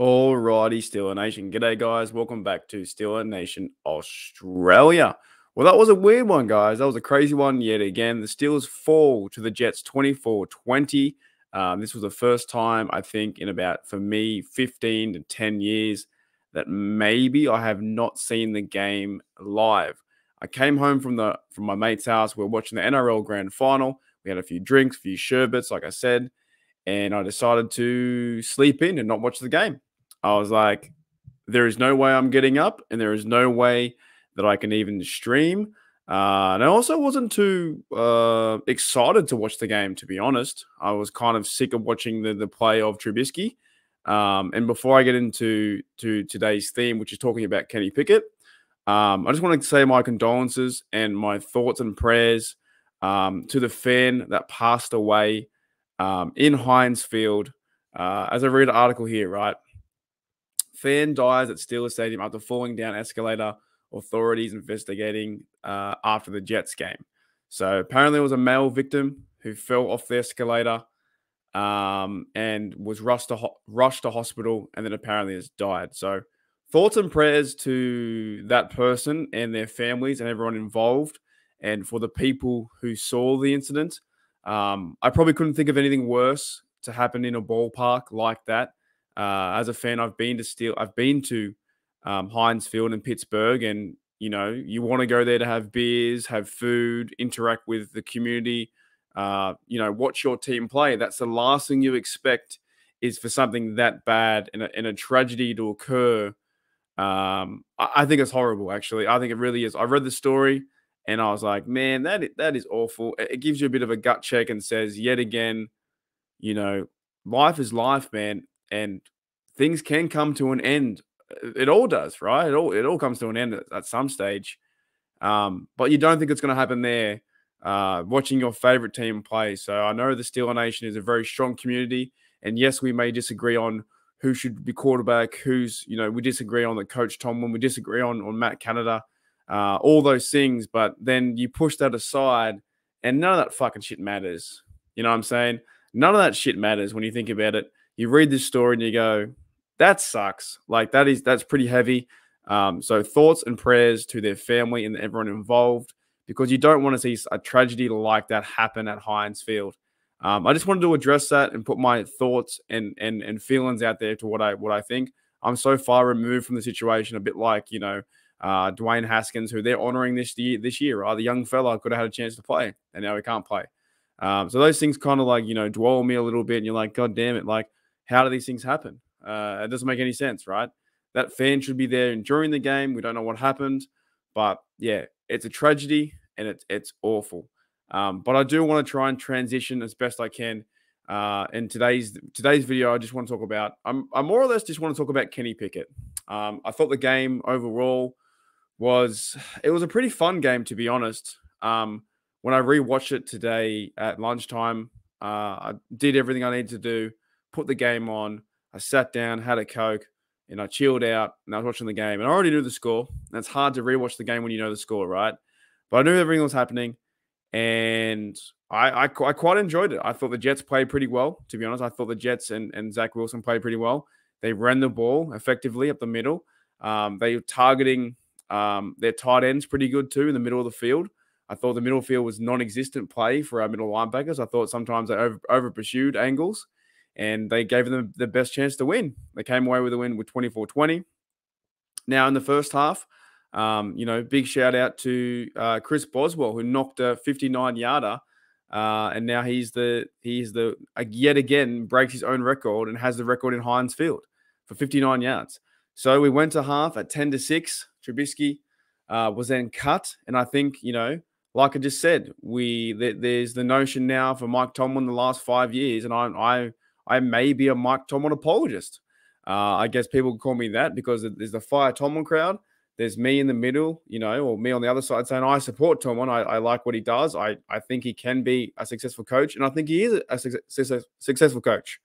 Alrighty, Steeler Nation. G'day, guys. Welcome back to Steeler Nation Australia. Well, that was a weird one, guys. That was a crazy one yet again. The Steelers fall to the Jets 24-20. This was the first time, I think, in about, for me, 15 to 10 years that maybe I have not seen the game live. I came home from my mate's house. We were watching the NRL Grand Final. We had a few drinks, a few sherbets, like I said, and I decided to sleep in and not watch the game. I was like, there is no way I'm getting up, and there is no way that I can even stream. And I also wasn't too excited to watch the game, to be honest. I was kind of sick of watching the play of Trubisky. And before I get into today's theme, which is talking about Kenny Pickett, I just want to say my condolences and my thoughts and prayers to the fan that passed away in Heinz Field. As I read an article here, right? Fan dies at Steelers Stadium after falling down escalator. Authorities investigating after the Jets game. So apparently it was a male victim who fell off the escalator and was rushed to hospital, and then apparently has died. So thoughts and prayers to that person and their families and everyone involved, and for the people who saw the incident. I probably couldn't think of anything worse to happen in a ballpark like that. As a fan, I've been to Heinz Field in Pittsburgh, and you want to go there to have beers, have food, interact with the community, watch your team play. That's the last thing you expect, is for something that bad and a tragedy to occur. I think it's horrible, actually. I think it really is. I read the story and I was like, man, that is awful. It gives you a bit of a gut check and says, yet again, life is life, man, and things can come to an end. It all does, right? It all comes to an end at some stage. But you don't think it's going to happen there, watching your favorite team play. So I know the Steeler Nation is a very strong community. And yes, we may disagree on who should be quarterback, we disagree on the coach Tomlin, we disagree on Matt Canada, all those things. But then you push that aside and none of that fucking shit matters. You know what I'm saying? None of that shit matters when you think about it. You read this story and you go, that sucks. Like that's pretty heavy. So thoughts and prayers to their family and everyone involved, because you don't want to see a tragedy like that happen at Heinz Field. I just wanted to address that and put my thoughts and feelings out there to what I think. I'm so far removed from the situation, a bit like Dwayne Haskins, who they're honoring this year. Right, the young fella could have had a chance to play, and now he can't play. So those things kind of like dwell me a little bit, and you're like, God damn it, like how do these things happen? It doesn't make any sense, right? That fan should be there during the game. We don't know what happened, but yeah, it's a tragedy and it's awful. But I do want to try and transition as best I can. In today's video, I just want to talk about. I more or less just want to talk about Kenny Pickett. I thought the game overall was a pretty fun game, to be honest. When I rewatched it today at lunchtime, I did everything I needed to do, put the game on. I sat down, had a Coke, and I chilled out, and I was watching the game. And I already knew the score. And it's hard to rewatch the game when you know the score, right? But I knew everything was happening, and I quite enjoyed it. I thought the Jets played pretty well, to be honest. I thought the Jets and Zach Wilson played pretty well. They ran the ball effectively up the middle. They were targeting their tight ends pretty good too in the middle of the field. I thought the middle field was non-existent play for our middle linebackers. I thought sometimes they over-pursued angles, and they gave them the best chance to win. They came away with a win with 24-20. Now, in the first half, big shout out to Chris Boswell, who knocked a 59-yarder, and now he's yet again breaks his own record and has the record in Heinz Field for 59 yards. So we went to half at 10-6. Trubisky was then cut, and I think like I just said, there's the notion now for Mike Tomlin the last 5 years, and I may be a Mike Tomlin apologist. I guess people call me that because there's the Fire Tomlin crowd. There's me in the middle, or me on the other side saying I support Tomlin. I like what he does. I think he can be a successful coach, and I think he is a successful coach.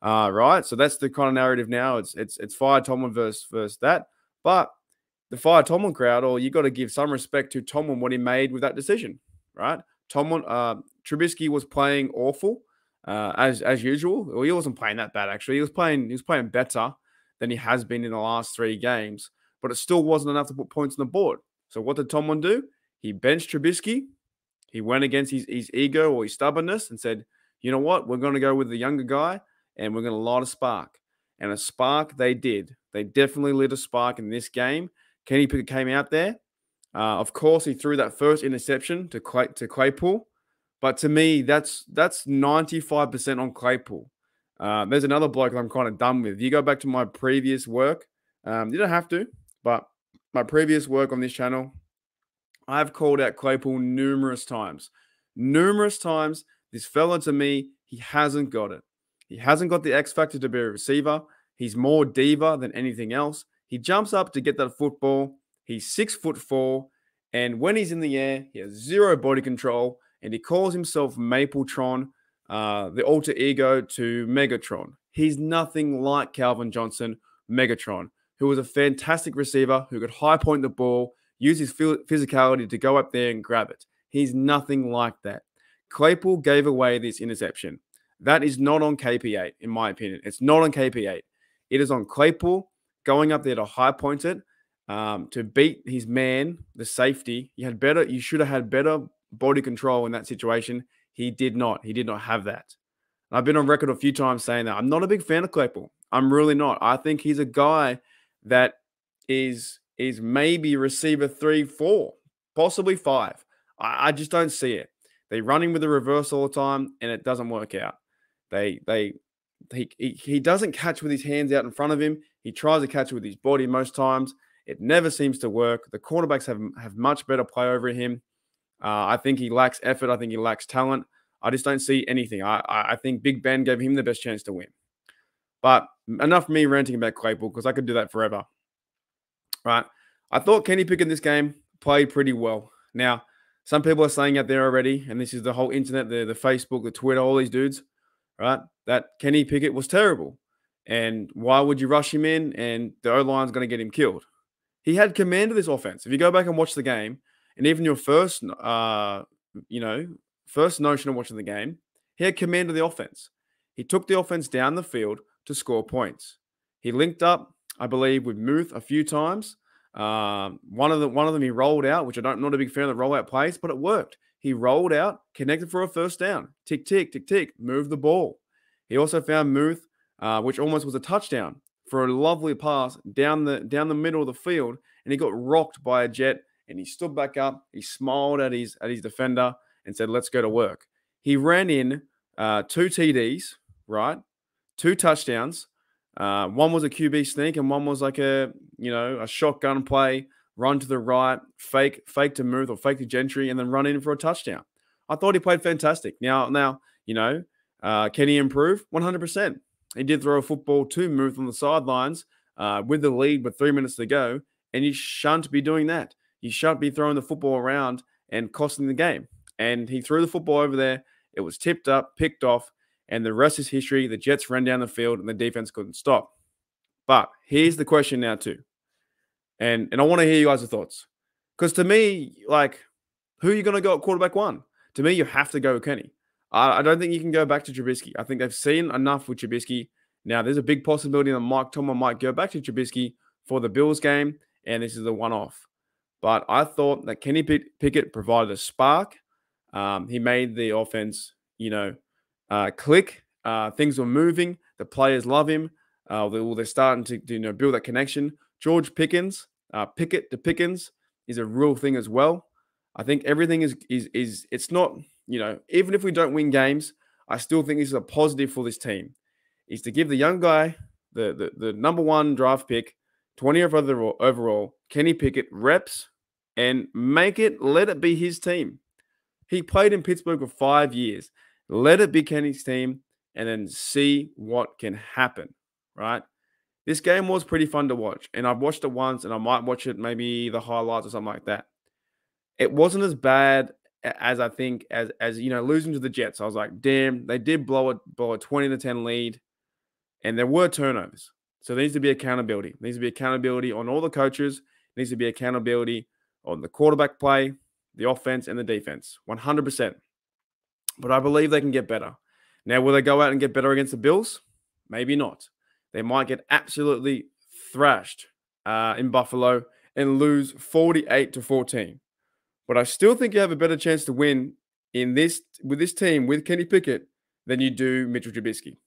Right? So that's the kind of narrative now. It's Fire Tomlin versus that. But the Fire Tomlin crowd, or you got to give some respect to Tomlin, what he made with that decision, right? Trubisky was playing awful as usual. Well, he wasn't playing that bad, actually. He was playing better than he has been in the last 3 games, but it still wasn't enough to put points on the board. So what did Tomlin do? He benched Trubisky. He went against his ego or his stubbornness and said, you know what? We're going to go with the younger guy and we're going to light a spark. And a spark they did. They definitely lit a spark in this game. Kenny Pickett came out there. Of course, he threw that first interception to Claypool. But to me, that's 95% on Claypool. There's another bloke I'm kind of done with. You go back to my previous work. You don't have to, but my previous work on this channel, I've called out Claypool numerous times. Numerous times, this fella to me, he hasn't got it. He hasn't got the X factor to be a receiver. He's more diva than anything else. He jumps up to get that football. He's 6'4", and when he's in the air, he has zero body control, and he calls himself Mapletron, the alter ego to Megatron. He's nothing like Calvin Johnson, Megatron, who was a fantastic receiver who could high point the ball, use his physicality to go up there and grab it. He's nothing like that. Claypool gave away this interception. That is not on KP8, in my opinion. It's not on KP8. It is on Claypool going up there to high point it, to beat his man, the safety. You should have had better body control in that situation. He did not. He did not have that. I've been on record a few times saying that I'm not a big fan of Claypool. I'm really not. I think he's a guy that is maybe receiver 3, 4, possibly 5. I just don't see it. They run him with the reverse all the time, and it doesn't work out. He doesn't catch with his hands out in front of him. He tries to catch it with his body most times. It never seems to work. The quarterbacks have much better play over him. I think he lacks effort. I think he lacks talent. I just don't see anything. I think Big Ben gave him the best chance to win. But enough of me ranting about Claypool because I could do that forever. Right? I thought Kenny Pickett in this game played pretty well. Now, some people are saying out there already, and this is the whole internet, the Facebook, the Twitter, all these dudes, right, that Kenny Pickett was terrible. And why would you rush him in? And the O-line's going to get him killed. He had command of this offense. If you go back and watch the game, and even your first notion of watching the game, he had command of the offense. He took the offense down the field to score points. He linked up, I believe, with Muth a few times. One of them he rolled out, which I'm not a big fan of the rollout plays, but it worked. He rolled out, connected for a first down. Tick, tick, tick, tick, moved the ball. He also found Muth, which almost was a touchdown, for a lovely pass down the middle of the field, and he got rocked by a Jet, and he stood back up. He smiled at his defender and said, let's go to work. He ran in 2 TDs, right? 2 touchdowns. One was a QB sneak, and one was like a shotgun play, run to the right, fake to Muth or fake to Gentry, and then run in for a touchdown. I thought he played fantastic. Now, can he improve? 100%. He did throw a football to Muth on the sidelines with the lead with 3 minutes to go, and you shan't be doing that. You shan't be throwing the football around and costing the game. And he threw the football over there. It was tipped up, picked off, and the rest is history. The Jets ran down the field, and the defense couldn't stop. But here's the question now too. And I want to hear you guys' thoughts. Because to me, who are you going to go at quarterback 1? To me, you have to go with Kenny. I don't think you can go back to Trubisky. I think they've seen enough with Trubisky. Now, there's a big possibility that Mike Tomlin might go back to Trubisky for the Bills game, and this is a one-off. But I thought that Kenny Pickett provided a spark. He made the offense, click. Things were moving. The players love him. They're starting to build that connection. George Pickens, Pickett to Pickens is a real thing as well. I think everything is it's not, even if we don't win games, I still think this is a positive for this team. Is to give the young guy, the number 1 draft pick, 20th overall, Kenny Pickett, reps and let it be his team. He played in Pittsburgh for 5 years. Let it be Kenny's team and then see what can happen, right? This game was pretty fun to watch, and I've watched it once, and I might watch it, maybe the highlights or something like that. It wasn't as bad as I think as losing to the Jets. I was like, damn, they did blow a 20-10 lead, and there were turnovers. So there needs to be accountability. There needs to be accountability on all the coaches. There needs to be accountability on the quarterback play, the offense, and the defense. 100%. But I believe they can get better. Now, will they go out and get better against the Bills? Maybe not. They might get absolutely thrashed in Buffalo and lose 48-14. But I still think you have a better chance to win with this team with Kenny Pickett than you do Mitchell Trubisky.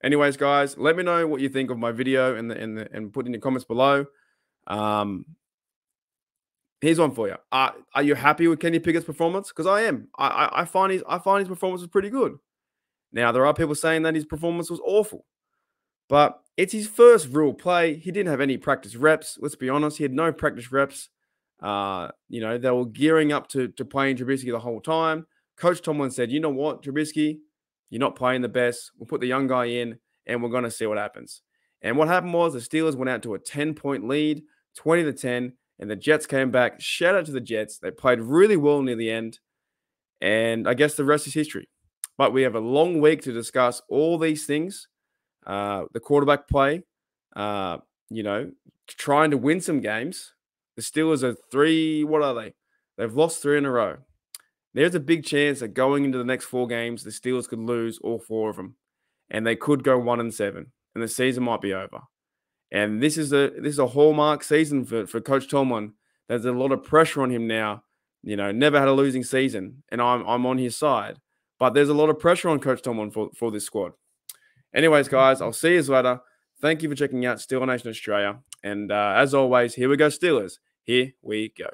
Anyways, guys, let me know what you think of my video and put in the comments below. Here's one for you. Are you happy with Kenny Pickett's performance? Because I am. I find his performance was pretty good. Now there are people saying that his performance was awful, but it's his first real play. He didn't have any practice reps. Let's be honest. He had no practice reps. They were gearing up to playing Trubisky the whole time. Coach Tomlin said, you know what, Trubisky, you're not playing the best. We'll put the young guy in, and we're going to see what happens. And what happened was the Steelers went out to a 10-point lead, 20-10, and the Jets came back. Shout out to the Jets. They played really well near the end, and I guess the rest is history. But we have a long week to discuss all these things. The quarterback play, trying to win some games. The Steelers are what are they? They've lost 3 in a row. There's a big chance that going into the next 4 games, the Steelers could lose all 4 of them. And they could go 1-7. And the season might be over. And this is a hallmark season for Coach Tomlin. There's a lot of pressure on him now. Never had a losing season. And I'm on his side. But there's a lot of pressure on Coach Tomlin for this squad. Anyways, guys, I'll see you later. Thank you for checking out Steeler Nation Australia. And as always, here we go, Steelers. Here we go.